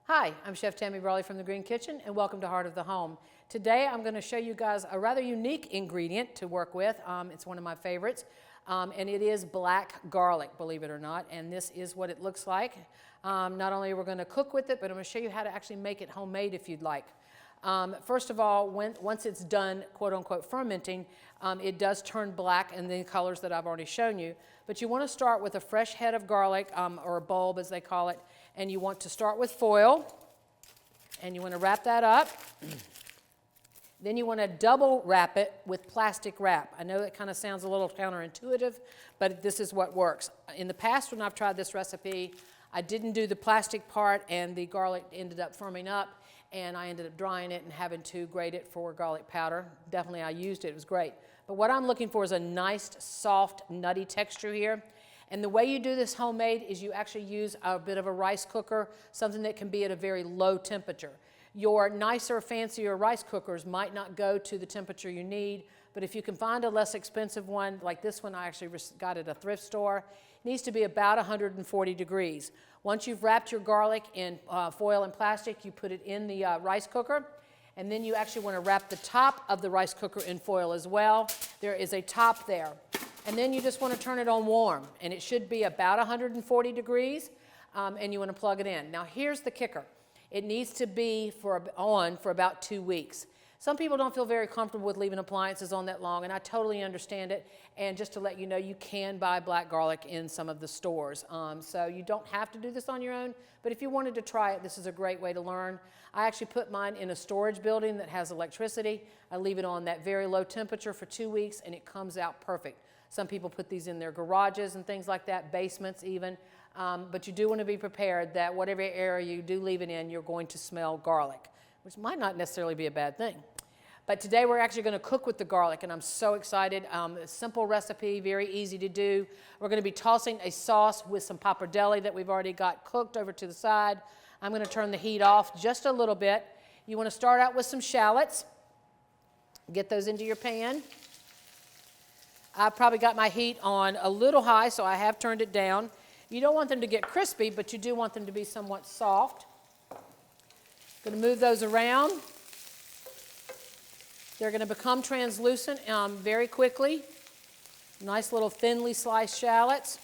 Hi, I'm Chef Tammy Brawley from the Green Kitchen, and welcome to Heart of the Home. Today I'm going to show you guys a rather unique ingredient to work with. It's one of my favorites, and it is black garlic, believe it or not, and this is what it looks like. Not only are we going to cook with it, but I'm going to show you how to actually make it homemade if you'd like. First of all, once it's done, quote-unquote, fermenting, it does turn black in the colors that I've already shown you. But you want to start with a fresh head of garlic, or a bulb as they call it, and you want to start with foil, and you want to wrap that up. Then you want to double wrap it with plastic wrap. I know that kind of sounds a little counterintuitive, but this is what works. In the past, when I've tried this recipe, I didn't do the plastic part, and the garlic ended up firming up, and I ended up drying it and having to grate it for garlic powder. Definitely I used it, it was great. But what I'm looking for is a nice, soft, nutty texture here. And the way you do this homemade is you actually use a bit of a rice cooker, something that can be at a very low temperature. Your nicer, fancier rice cookers might not go to the temperature you need, but if you can find a less expensive one, like this one I actually got at a thrift store, it needs to be about 140 degrees. Once you've wrapped your garlic in foil and plastic, you put it in the rice cooker, and then you actually want to wrap the top of the rice cooker in foil as well. There is a top there. And then you just want to turn it on warm, and it should be about 140 degrees, and you want to plug it in. Now here's the kicker. It needs to be on for about 2 weeks. Some people don't feel very comfortable with leaving appliances on that long, and I totally understand it. And just to let you know, you can buy black garlic in some of the stores. So you don't have to do this on your own, but if you wanted to try it, this is a great way to learn. I actually put mine in a storage building that has electricity. I leave it on that very low temperature for 2 weeks, and it comes out perfect. Some people put these in their garages and things like that, basements even. But you do want to be prepared that whatever area you do leave it in, you're going to smell garlic, which might not necessarily be a bad thing. But today we're actually going to cook with the garlic, and I'm so excited. A simple recipe, very easy to do. We're going to be tossing a sauce with some pappardelle that we've already got cooked over to the side. I'm going to turn the heat off just a little bit. You want to start out with some shallots. Get those into your pan. I've probably got my heat on a little high, so I have turned it down. You don't want them to get crispy, but you do want them to be somewhat soft. Going to move those around. They're going to become translucent very quickly. Nice little thinly sliced shallots.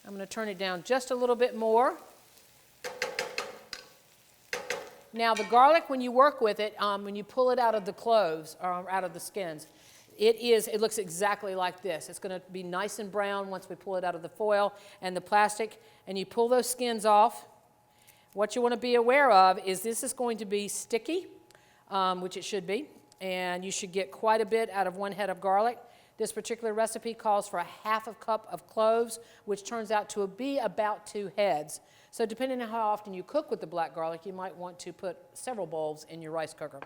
I'm going to turn it down just a little bit more. Now the garlic, when you work with it, when you pull it out of the cloves or out of the skins, it looks exactly like this. It's going to be nice and brown once we pull it out of the foil and the plastic, and you pull those skins off. What you want to be aware of is this is going to be sticky, which it should be, and you should get quite a bit out of one head of garlic. This particular recipe calls for a half a cup of cloves, which turns out to be about 2 heads. So depending on how often you cook with the black garlic, you might want to put several bulbs in your rice cooker.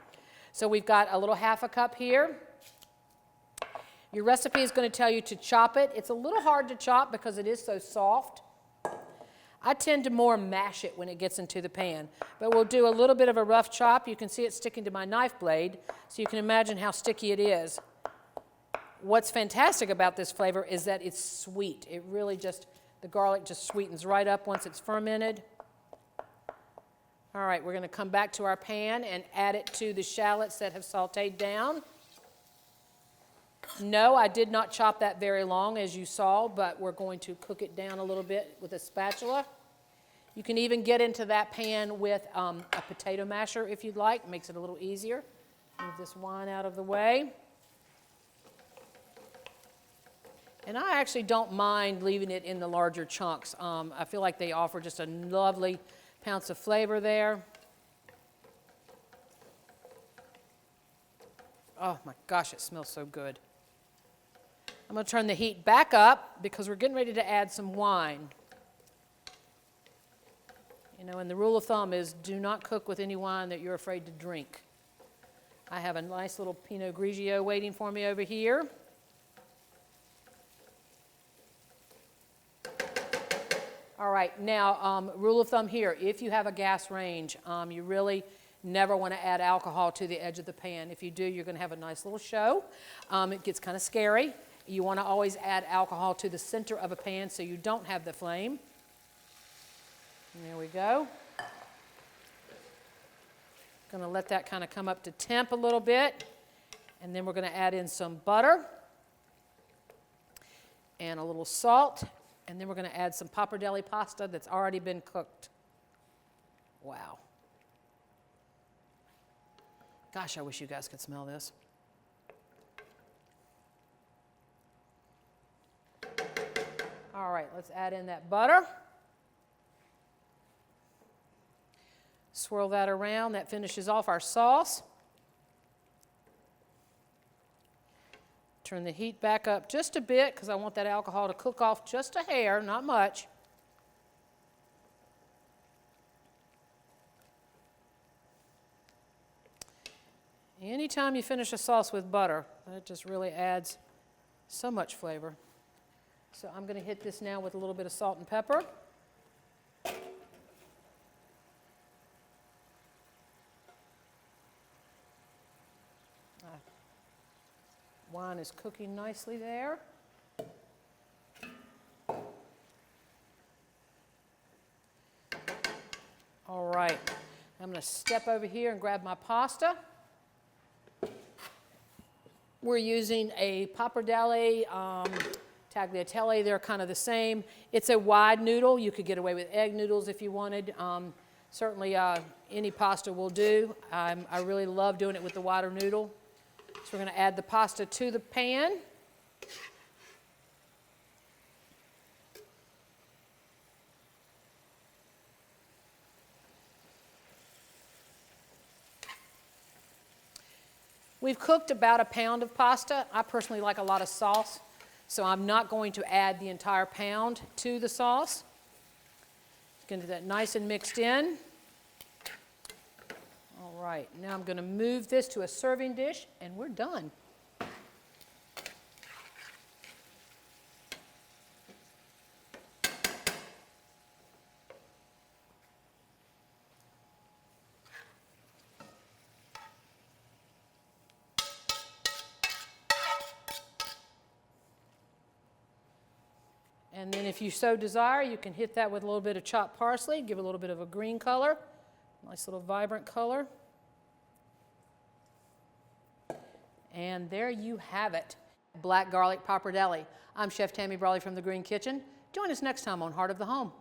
So we've got a little half a cup here. Your recipe is going to tell you to chop it. It's a little hard to chop because it is so soft. I tend to more mash it when it gets into the pan, but we'll do a little bit of a rough chop. You can see it sticking to my knife blade, so you can imagine how sticky it is. What's fantastic about this flavor is that it's sweet. It really just, the garlic just sweetens right up once it's fermented. All right, we're going to come back to our pan and add it to the shallots that have sauteed down. No, I did not chop that very long, as you saw, but we're going to cook it down a little bit with a spatula. You can even get into that pan with a potato masher if you'd like. It makes it a little easier. Move this wine out of the way. And I actually don't mind leaving it in the larger chunks. I feel like they offer just a lovely pounce of flavor there. Oh my gosh, it smells so good. I'm going to turn the heat back up because we're getting ready to add some wine. You know, and the rule of thumb is do not cook with any wine that you're afraid to drink. I have a nice little Pinot Grigio waiting for me over here. All right, now rule of thumb here, if you have a gas range, you really never want to add alcohol to the edge of the pan. If you do, you're going to have a nice little show. It gets kind of scary. You want to always add alcohol to the center of a pan so you don't have the flame. And there we go. Going to let that kind of come up to temp a little bit. And then we're going to add in some butter and a little salt. And then we're going to add some pappardelle pasta that's already been cooked. Wow. Gosh, I wish you guys could smell this. All right, let's add in that butter. Swirl that around. That finishes off our sauce. Turn the heat back up just a bit because I want that alcohol to cook off just a hair, not much. Anytime you finish a sauce with butter, that just really adds so much flavor. So I'm going to hit this now with a little bit of salt and pepper. Wine is cooking nicely there. All right, I'm going to step over here and grab my pasta. We're using a Pappardelle, tagliatelle. They're kind of the same. It's a wide noodle. You could get away with egg noodles if you wanted. Certainly any pasta will do. I really love doing it with the wider noodle. So we're going to add the pasta to the pan. We've cooked about a pound of pasta. I personally like a lot of sauce, so I'm not going to add the entire pound to the sauce. Just going to get that nice and mixed in. All right, now I'm going to move this to a serving dish, and we're done. And then if you so desire, you can hit that with a little bit of chopped parsley, give it a little bit of a green color, nice little vibrant color. And there you have it, black garlic pappardelle. I'm Chef Tammy Brawley from the Green Kitchen. Join us next time on Heart of the Home.